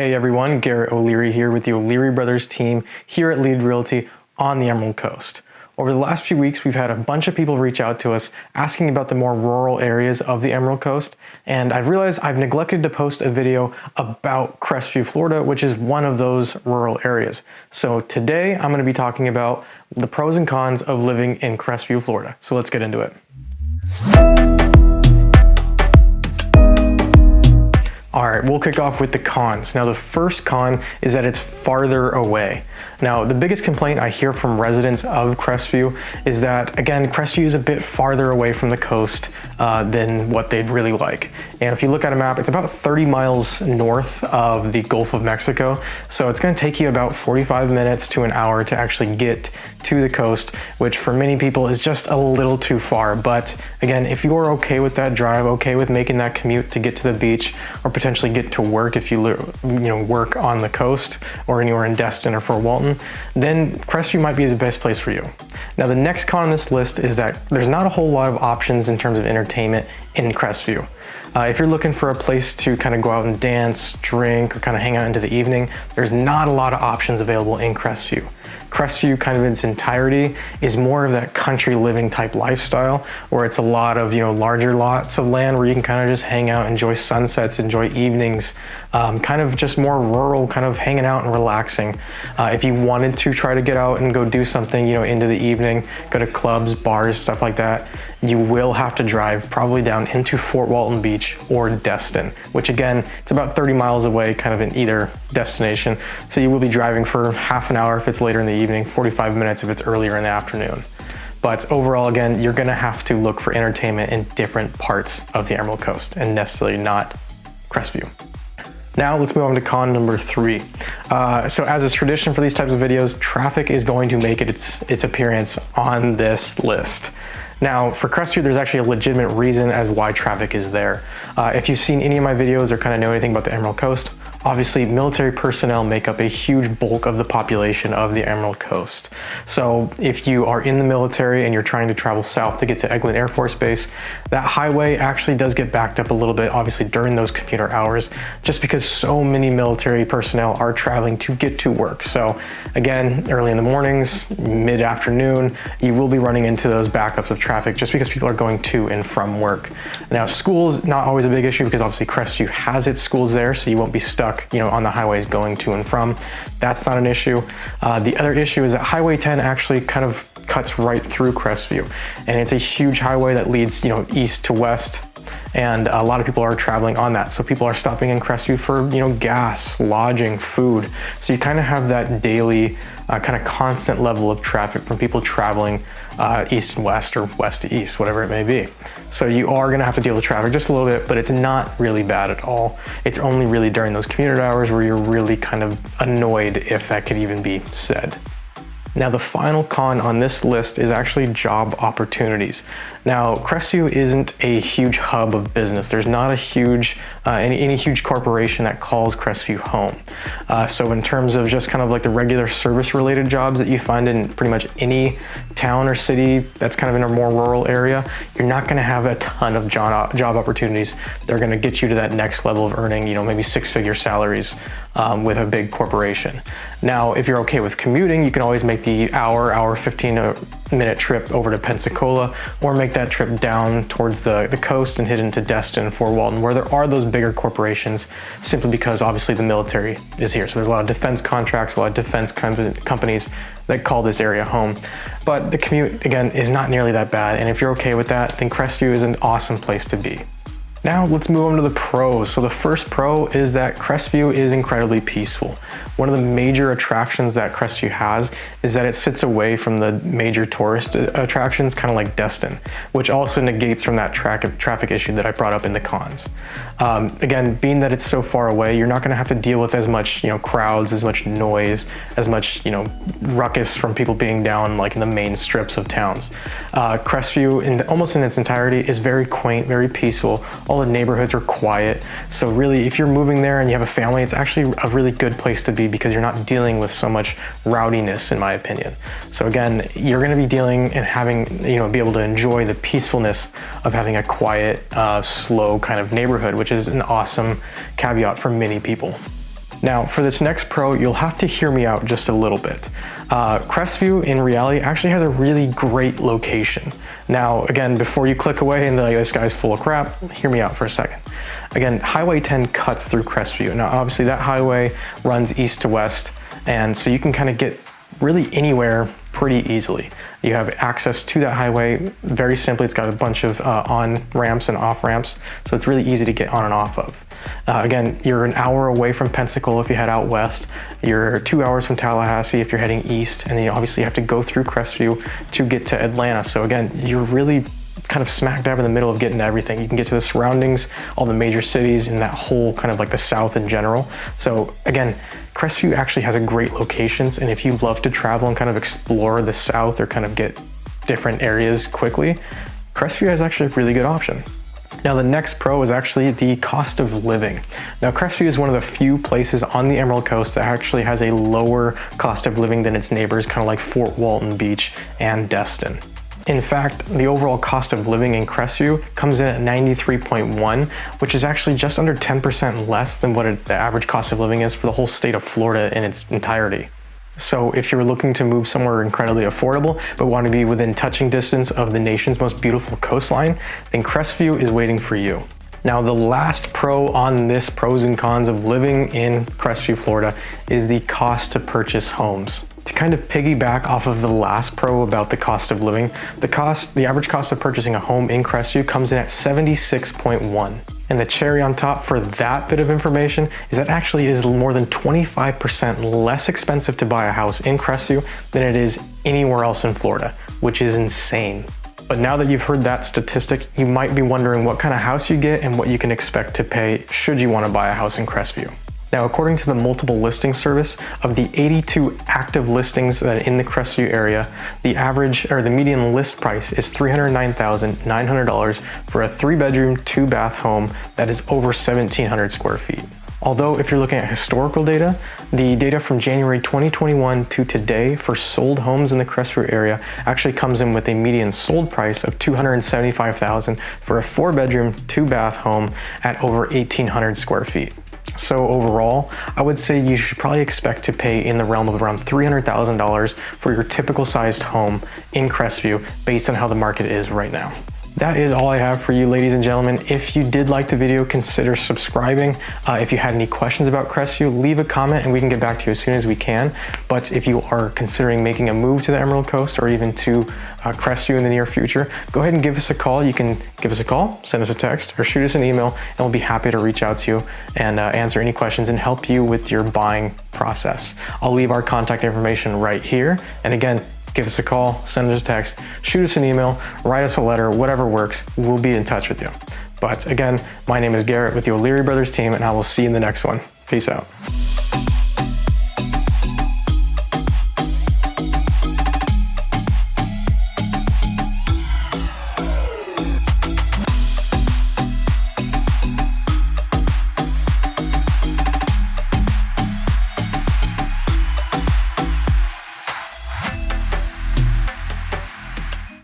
Hey everyone, Garrett O'Leary here with the O'Leary Brothers team here at Lead Realty on the Emerald Coast. Over the last few weeks, we've had a bunch of people reach out to us asking about the more rural areas of the Emerald Coast, and I've realized I've neglected to post a video about Crestview, Florida, which is one of those rural areas. So today I'm going to be talking about the pros and cons of living in Crestview, Florida. So let's get into it. All right, we'll kick off with the cons. Now, the first con is that it's farther away. Now, the biggest complaint I hear from residents of Crestview is that, again, Crestview is a bit farther away from the coast than what they'd really like. And if you look at a map, it's about 30 miles north of the Gulf of Mexico. So it's gonna take you about 45 minutes to an hour to actually get to the coast, which for many people is just a little too far. But again, if you're okay with that drive, okay with making that commute to get to the beach or potentially get to work if you work on the coast or anywhere in Destin or Fort Walton, then Crestview might be the best place for you. Now, the next con on this list is that there's not a whole lot of options in terms of entertainment in Crestview. If you're looking for a place to kind of go out and dance, drink, or kind of hang out into the evening, there's not a lot of options available in Crestview. Crestview, kind of in its entirety, is more of that country living type lifestyle where it's a lot of, larger lots of land where you can kind of just hang out, enjoy sunsets, enjoy evenings, kind of just more rural, kind of hanging out and relaxing. If you wanted to try to get out and go do something, into the evening, go to clubs, bars, stuff like that, you will have to drive probably down into Fort Walton Beach or Destin, which again, it's about 30 miles away, kind of in either destination. So you will be driving for half an hour if it's later in the evening, 45 minutes if it's earlier in the afternoon. But overall, again, you're gonna have to look for entertainment in different parts of the Emerald Coast and necessarily not Crestview. Now let's move on to con number 3. So as is tradition for these types of videos, traffic is going to make its appearance on this list. Now, for Crestview, there's actually a legitimate reason as why traffic is there. If you've seen any of my videos or kind of know anything about the Emerald Coast, obviously military personnel make up a huge bulk of the population of the Emerald Coast. So if you are in the military and you're trying to travel south to get to Eglin Air Force Base, that highway actually does get backed up a little bit, obviously during those commuter hours, just because so many military personnel are traveling to get to work. So again, early in the mornings, mid-afternoon, you will be running into those backups of traffic just because people are going to and from work. Now, schools, not always a big issue because obviously Crestview has its schools there, so you won't be stuck on the highways going to and from. That's not an issue. The other issue is that Highway 10 actually kind of cuts right through Crestview, and it's a huge highway that leads east to west, and a lot of people are traveling on that. So people are stopping in Crestview for gas, lodging, food. So you kind of have that daily kind of constant level of traffic from people traveling east and west or west to east, whatever it may be. So you are gonna have to deal with traffic just a little bit, but it's not really bad at all. It's only really during those commuter hours where you're really kind of annoyed, if that could even be said. Now, the final con on this list is actually job opportunities. Now, Crestview isn't a huge hub of business. There's not a huge, any huge corporation that calls Crestview home. So in terms of just kind of like the regular service related jobs that you find in pretty much any town or city that's kind of in a more rural area, you're not gonna have a ton of job opportunities. They're gonna get you to that next level of earning, maybe 6-figure salaries with a big corporation. Now, if you're okay with commuting, you can always make the hour 15-minute trip over to Pensacola, or make that trip down towards the coast and hit into Destin, Fort Walton, where there are those bigger corporations, simply because obviously the military is here. So there's a lot of defense contracts, a lot of defense companies that call this area home. But the commute, again, is not nearly that bad. And if you're okay with that, then Crestview is an awesome place to be. Now let's move on to the pros. So the first pro is that Crestview is incredibly peaceful. One of the major attractions that Crestview has is that it sits away from the major tourist attractions, kind of like Destin, which also negates from that traffic issue that I brought up in the cons. Again, being that it's so far away, you're not gonna have to deal with as much crowds, as much noise, as much ruckus from people being down like in the main strips of towns. Crestview, almost in its entirety, is very quaint, very peaceful. All the neighborhoods are quiet. So really, if you're moving there and you have a family, it's actually a really good place to be because you're not dealing with so much rowdiness, in my opinion. So again, you're gonna be dealing and having, be able to enjoy the peacefulness of having a quiet, slow kind of neighborhood, which is an awesome caveat for many people. Now, for this next pro, you'll have to hear me out just a little bit. Crestview, in reality, actually has a really great location. Now, again, before you click away and be like, this guy's full of crap, hear me out for a second. Again, Highway 10 cuts through Crestview. Now, obviously, that highway runs east to west, and so you can kind of get really anywhere pretty easily. You have access to that highway very simply. It's got a bunch of on ramps and off ramps, so it's really easy to get on and off of. Again, you're an hour away from Pensacola if you head out west. You're 2 hours from Tallahassee if you're heading east, and then you obviously have to go through Crestview to get to Atlanta. So again, you're really kind of smack dab in the middle of getting to everything. You can get to the surroundings, all the major cities, and that whole kind of like the South in general. So again, Crestview actually has a great locations, and if you love to travel and kind of explore the South or kind of get different areas quickly, Crestview is actually a really good option. Now, the next pro is actually the cost of living. Now, Crestview is one of the few places on the Emerald Coast that actually has a lower cost of living than its neighbors, kind of like Fort Walton Beach and Destin. In fact, the overall cost of living in Crestview comes in at 93.1, which is actually just under 10% less than what the average cost of living is for the whole state of Florida in its entirety. So if you're looking to move somewhere incredibly affordable, but want to be within touching distance of the nation's most beautiful coastline, then Crestview is waiting for you. Now, the last pro on this pros and cons of living in Crestview, Florida is the cost to purchase homes. To kind of piggyback off of the last pro about the cost of living, the average cost of purchasing a home in Crestview comes in at 76.1. And the cherry on top for that bit of information is that actually is more than 25% less expensive to buy a house in Crestview than it is anywhere else in Florida, which is insane. But now that you've heard that statistic, you might be wondering what kind of house you get and what you can expect to pay should you want to buy a house in Crestview. Now, according to the multiple listing service, of the 82 active listings that are in the Crestview area, the average or the median list price is $309,900 for a 3-bedroom, 2-bath home that is over 1,700 square feet. Although if you're looking at historical data, the data from January 2021 to today for sold homes in the Crestview area actually comes in with a median sold price of $275,000 for a 4-bedroom, 2-bath home at over 1,800 square feet. So overall, I would say you should probably expect to pay in the realm of around $300,000 for your typical sized home in Crestview based on how the market is right now. That is all I have for you, ladies and gentlemen. If you did like the video, consider subscribing. If you had any questions about Crestview, leave a comment and we can get back to you as soon as we can. But if you are considering making a move to the Emerald Coast or even to Crestview in the near future, go ahead and give us a call. You can give us a call, send us a text, or shoot us an email, and we'll be happy to reach out to you and answer any questions and help you with your buying process. I'll leave our contact information right here. And again, give us a call, send us a text, shoot us an email, write us a letter, whatever works, we'll be in touch with you. But again, my name is Garrett with the O'Leary Brothers team, and I will see you in the next one. Peace out.